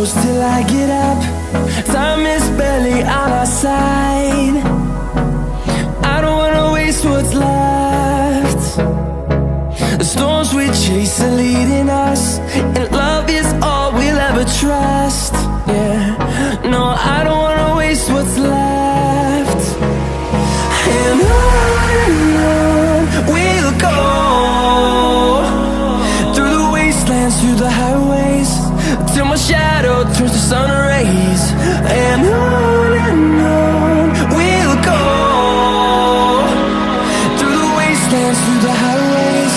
close till I get up. Time is barely on our side. I don't wanna waste what's left. The storms we chase are leading us, and love is all we'll ever trust. Yeah, no, I don't wanna waste what's left. And on we'll go, through the wastelands, through the highways, till my shadow turns to sun rays. And on we'll go, through the wastelands, through the highways,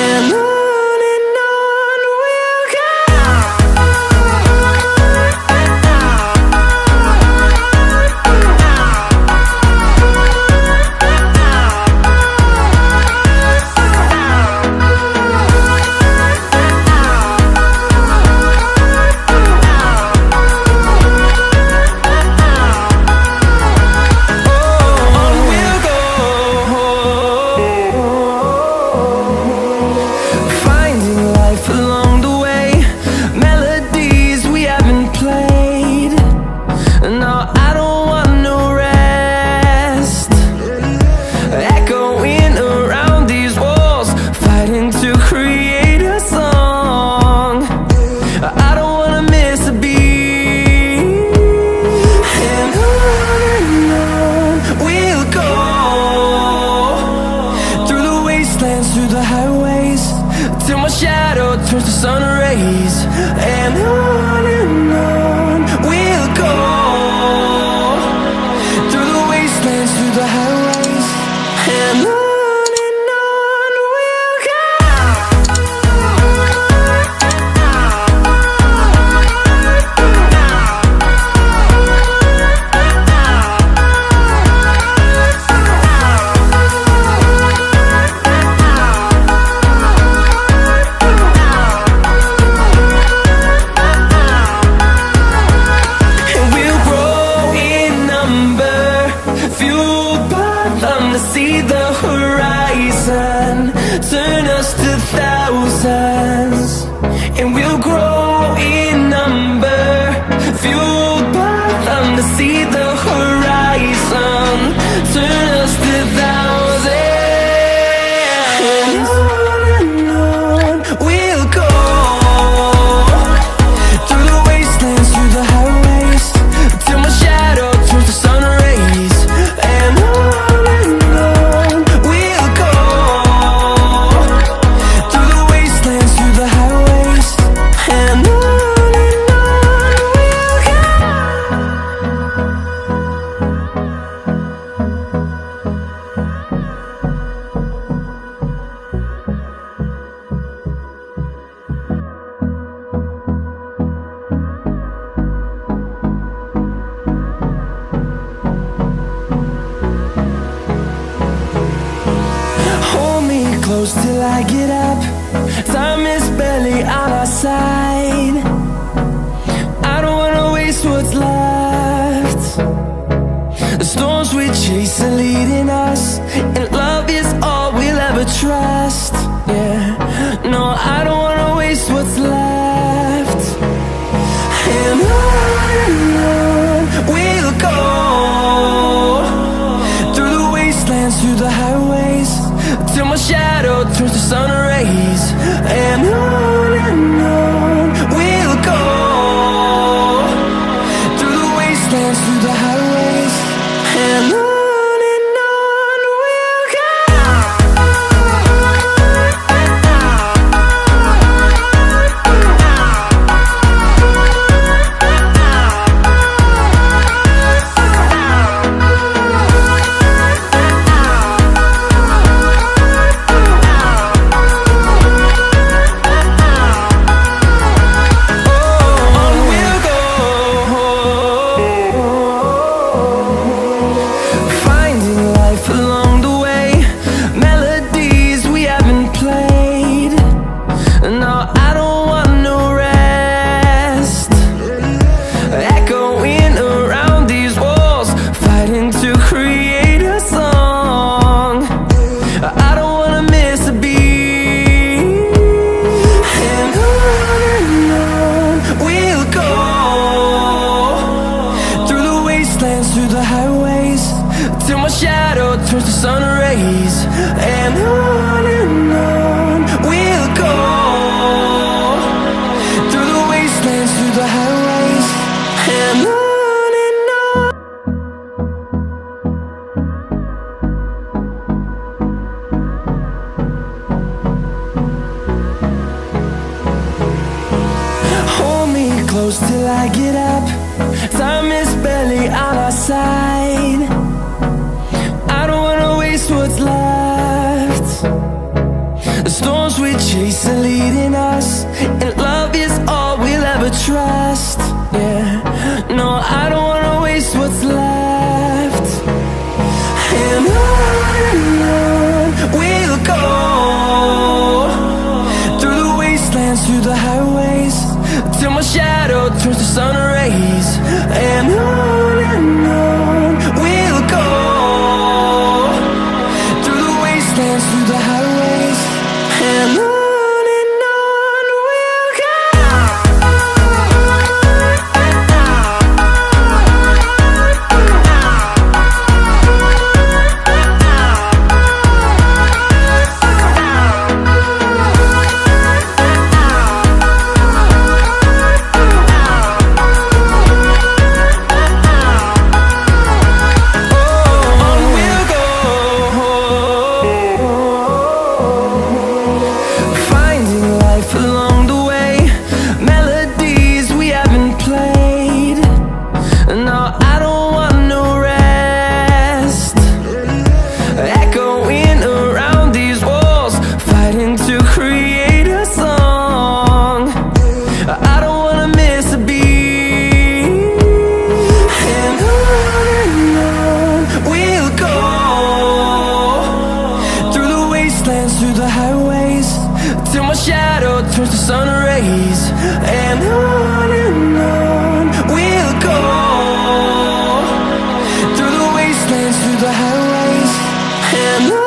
and on. Through the highways, till my shadow turns to sun rays. And on we'll go, through the wastelands, through the highways, and on. See the horizon turn us to thousands, and we'll grow in number, fueled by them to see the horizon turn us to thousands. And on we'll go, through the wastelands, through the highways, till my shadow turns to sun rays. And on close till I get up. Time is barely on our side. I don't wanna waste what's left. The storms we chase are leading us, and love is all we'll ever trust. Yeah, no, I don't wanna waste what's left. And on we'll go, through the wastelands, through the highways, till my shadow turns to sun rays. And on we'll go, through the wastelands, through the highways, and on. We'll go. close till I get up. Time is barely on our side. I don't wanna waste what's left. The storms we chase are leading us, and love is all we'll ever trust. Yeah, no, I don't wanna waste what's left. And on we'll go, through the wastelands, through the highways, till my shadow turns to sun rays. And on we'll go, through the wastelands, through the highways, and on we'll go. Through the highways, till my shadow turns to sun rays. And on we'll go, through the wastelands, through the highways, and on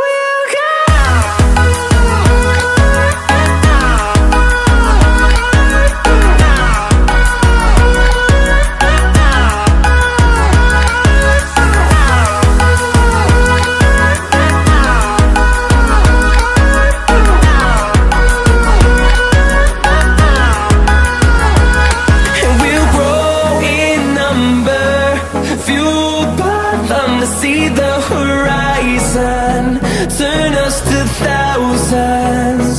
we'll go. See the horizon, turn us to thousands,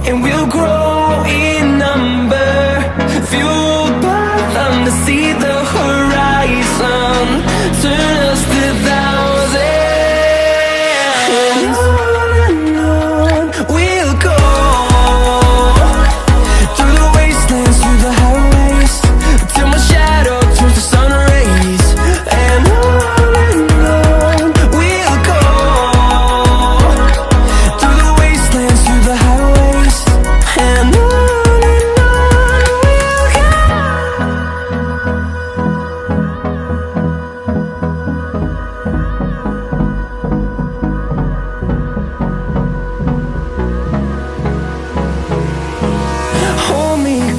and we'll grow in number, fueled by them. To see the horizon, turn us to thousands, and on we'll go, through the wastelands, through the highways, till my shadow turns to sun rays. And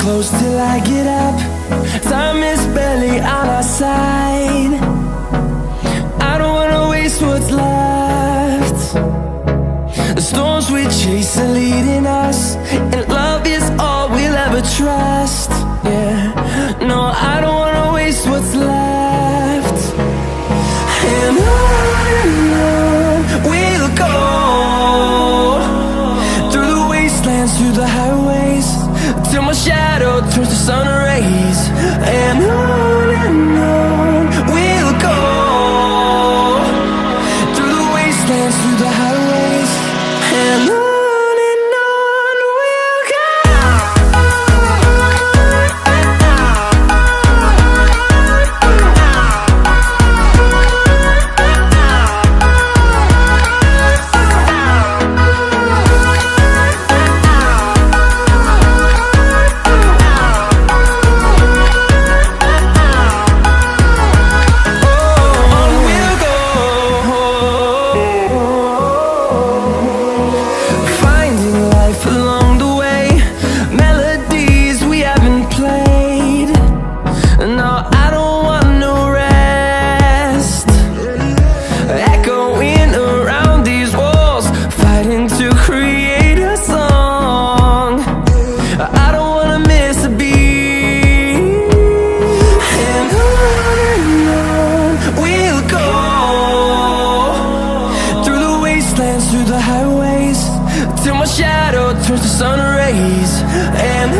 close till I get up. Time is barely on our side. I don't wanna waste what's left. The storms we chase are leading us, and love is all we'll ever trust. Yeah, no, I don't wanna waste what's left. And on we'll go, through the wastelands, through the highways, till my shadow turns to sun rays. And on we'll go, through the wastelands, through the highways, and on we'll go. Through the highways, till my shadow turns to sun rays. And